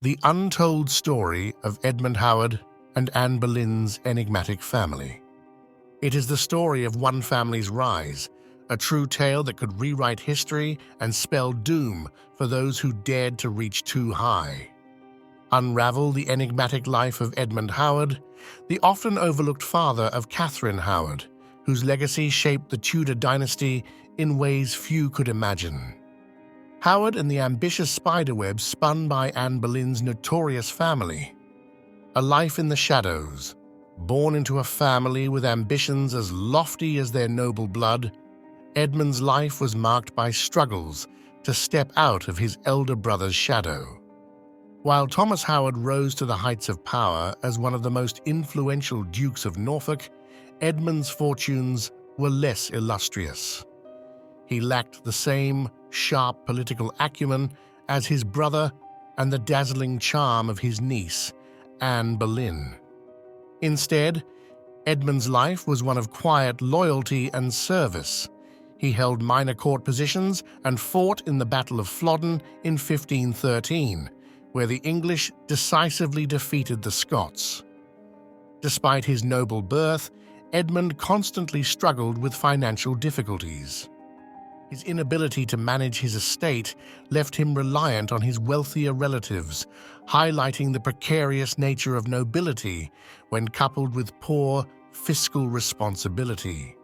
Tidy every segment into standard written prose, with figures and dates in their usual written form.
The untold story of Edmund Howard and Anne Boleyn's enigmatic family. It is the story of one family's rise, a true tale that could rewrite history and spell doom for those who dared to reach too high. Unravel the enigmatic life of Edmund Howard, the often overlooked father of Catherine Howard, whose legacy shaped the Tudor dynasty in ways few could imagine. Howard and the ambitious spiderweb spun by Anne Boleyn's notorious family. A life in the shadows, born into a family with ambitions as lofty as their noble blood, Edmund's life was marked by struggles to step out of his elder brother's shadow. While Thomas Howard rose to the heights of power as one of the most influential dukes of Norfolk, Edmund's fortunes were less illustrious. He lacked the same sharp political acumen as his brother and the dazzling charm of his niece, Anne Boleyn. Instead, Edmund's life was one of quiet loyalty and service. He held minor court positions and fought in the Battle of Flodden in 1513, where the English decisively defeated the Scots. Despite his noble birth, Edmund constantly struggled with financial difficulties. His inability to manage his estate left him reliant on his wealthier relatives, highlighting the precarious nature of nobility when coupled with poor fiscal responsibility.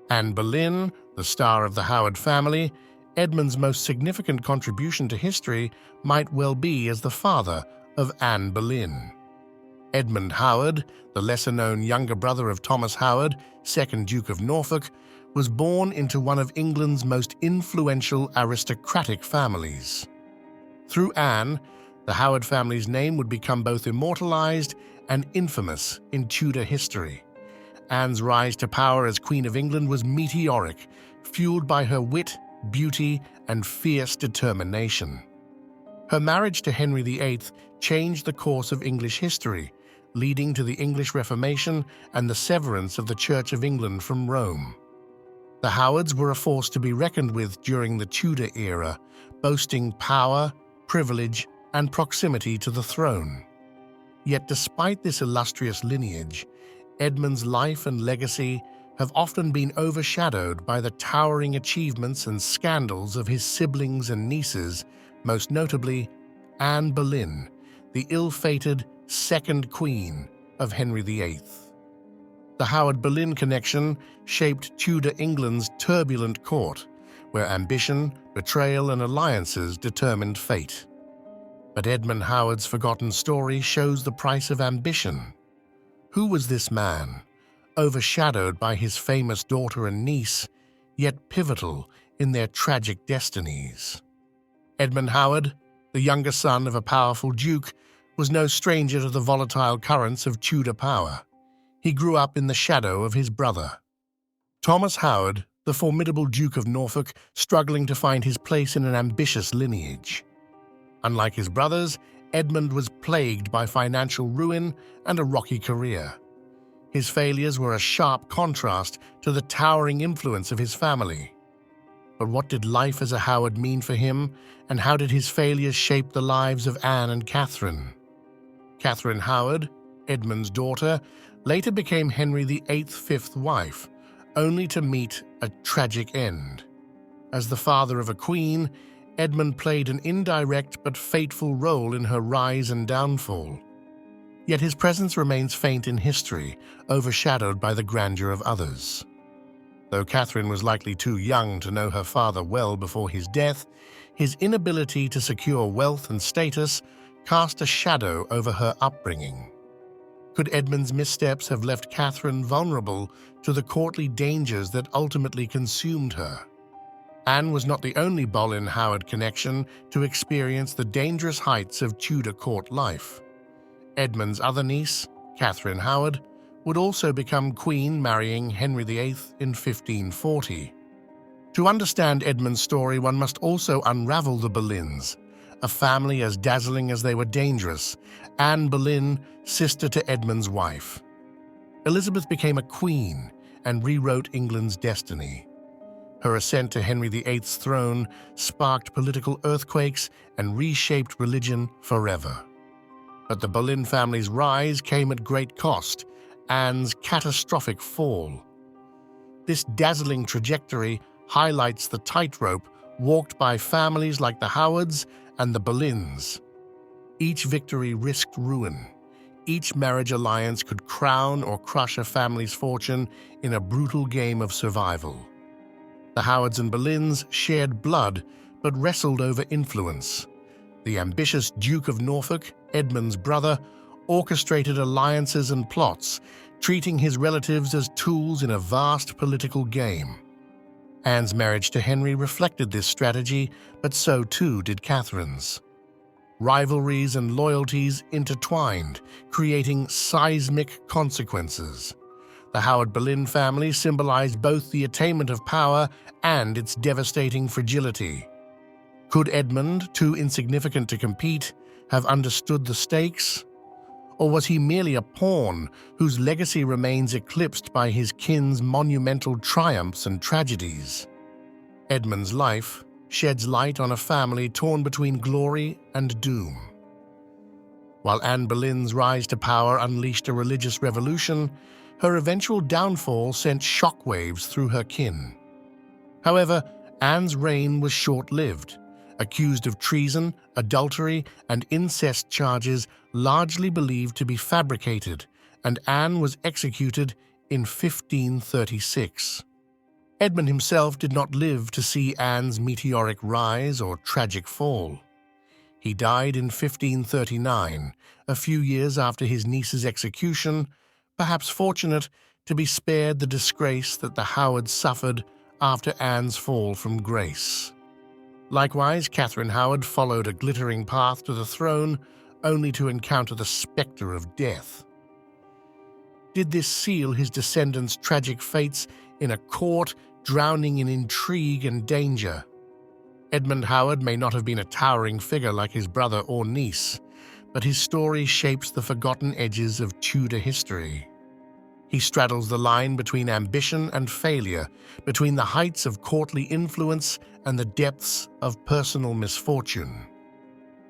Anne Boleyn, the star of the Howard family, Edmund's most significant contribution to history might well be as the father of Anne Boleyn. Edmund Howard, the lesser-known younger brother of Thomas Howard, 2nd Duke of Norfolk, was born into one of England's most influential aristocratic families. Through Anne, the Howard family's name would become both immortalized and infamous in Tudor history. Anne's rise to power as Queen of England was meteoric, fueled by her wit, beauty, and fierce determination. Her marriage to Henry VIII changed the course of English history, leading to the English Reformation and the severance of the Church of England from Rome. The Howards were a force to be reckoned with during the Tudor era, boasting power, privilege, and proximity to the throne. Yet despite this illustrious lineage, Edmund's life and legacy have often been overshadowed by the towering achievements and scandals of his siblings and nieces, most notably Anne Boleyn, the ill-fated second queen of Henry VIII. The Howard-Boleyn connection shaped Tudor England's turbulent court, where ambition, betrayal, and alliances determined fate. But Edmund Howard's forgotten story shows the price of ambition. Who was this man, overshadowed by his famous daughter and niece, yet pivotal in their tragic destinies? Edmund Howard, the younger son of a powerful duke, was no stranger to the volatile currents of Tudor power. He grew up in the shadow of his brother. Thomas Howard, the formidable Duke of Norfolk, struggling to find his place in an ambitious lineage. Unlike his brothers, Edmund was plagued by financial ruin and a rocky career. His failures were a sharp contrast to the towering influence of his family. But what did life as a Howard mean for him, and how did his failures shape the lives of Anne and Catherine? Catherine Howard, Edmund's daughter, later became Henry VIII's fifth wife, only to meet a tragic end. As the father of a queen, Edmund played an indirect but fateful role in her rise and downfall. Yet his presence remains faint in history, overshadowed by the grandeur of others. Though Catherine was likely too young to know her father well before his death, his inability to secure wealth and status cast a shadow over her upbringing. Could Edmund's missteps have left Catherine vulnerable to the courtly dangers that ultimately consumed her? Anne was not the only Boleyn-Howard connection to experience the dangerous heights of Tudor court life. Edmund's other niece, Catherine Howard, would also become queen, marrying Henry VIII in 1540. To understand Edmund's story, one must also unravel the Boleyns, a family as dazzling as they were dangerous. Anne Boleyn, sister to Edmund's wife. Elizabeth became a queen and rewrote England's destiny. Her ascent to Henry VIII's throne sparked political earthquakes and reshaped religion forever. But the Boleyn family's rise came at great cost, Anne's catastrophic fall. This dazzling trajectory highlights the tightrope walked by families like the Howards and the Boleyns. Each victory risked ruin. Each marriage alliance could crown or crush a family's fortune in a brutal game of survival. The Howards and Boleyns shared blood but wrestled over influence. The ambitious Duke of Norfolk, Edmund's brother, orchestrated alliances and plots, treating his relatives as tools in a vast political game. Anne's marriage to Henry reflected this strategy, but so too did Catherine's. Rivalries and loyalties intertwined, creating seismic consequences. The Howard Boleyn family symbolized both the attainment of power and its devastating fragility. Could Edmund, too insignificant to compete, have understood the stakes? Or was he merely a pawn whose legacy remains eclipsed by his kin's monumental triumphs and tragedies? Edmund's life sheds light on a family torn between glory and doom. While Anne Boleyn's rise to power unleashed a religious revolution, her eventual downfall sent shockwaves through her kin. However, Anne's reign was short-lived. Accused of treason, adultery, and incest charges largely believed to be fabricated, and Anne was executed in 1536. Edmund himself did not live to see Anne's meteoric rise or tragic fall. He died in 1539, a few years after his niece's execution, perhaps fortunate to be spared the disgrace that the Howards suffered after Anne's fall from grace. Likewise, Catherine Howard followed a glittering path to the throne, only to encounter the specter of death. Did this seal his descendants' tragic fates in a court drowning in intrigue and danger? Edmund Howard may not have been a towering figure like his brother or niece, but his story shapes the forgotten edges of Tudor history. He straddles the line between ambition and failure, between the heights of courtly influence and the depths of personal misfortune.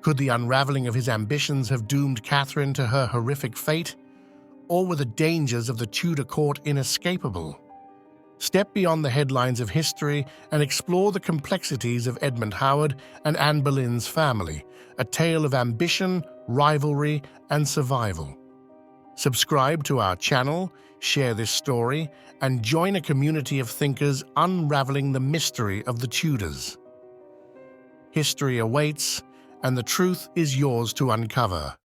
Could the unraveling of his ambitions have doomed Catherine to her horrific fate? Or were the dangers of the Tudor court inescapable? Step beyond the headlines of history and explore the complexities of Edmund Howard and Anne Boleyn's family, a tale of ambition, rivalry, and survival. Subscribe to our channel, share this story, and join a community of thinkers unraveling the mystery of the Tudors. History awaits, and the truth is yours to uncover.